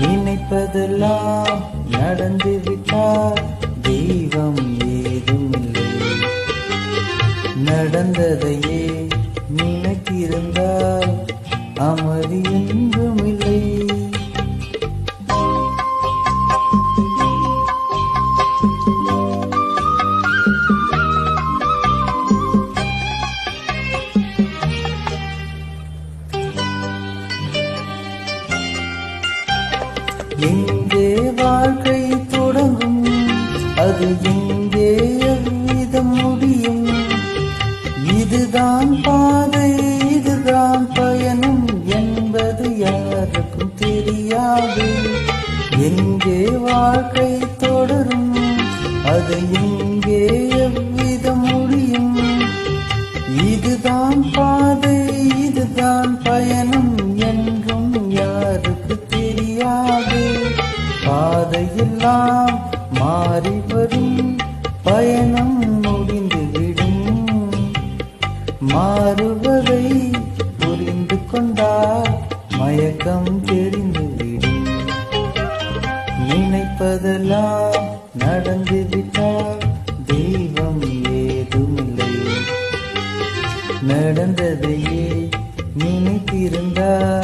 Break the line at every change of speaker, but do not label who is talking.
நினைப்பதெல்லாம் நடந்துவிட்டால் தெய்வம் ஏதுமில்லை. நடந்ததையே நினைத்திருந்தால் அமைதி என்றுமில்லை. எங்கே வாழ்க்கை தொடங்கும், அது எங்கே எவ்விதம் முடியும்? இதுதான் பாதை, இதுதான் பயணம் என்பது யாருக்கும் தெரியாது. எங்கே வாழ்க்கை தொடரும், அது எங்கே எவ்விதம் முடியும்? இதுதான் பாதை, இதுதான் பயணம் என்றும் யாருக்கு தெரியாது. பாதையெல்லாம் மாறி வரும், பயணம் முடிந்துவிடும். மாறுவதை புரிந்து கொண்டால் மயக்கம் தெரிந்துவிடும். நினைப்பதெல்லாம் நடந்துவிட்டால் தெய்வம் ஏதுமில்லை. நடந்ததையே நினைத்திருந்தால்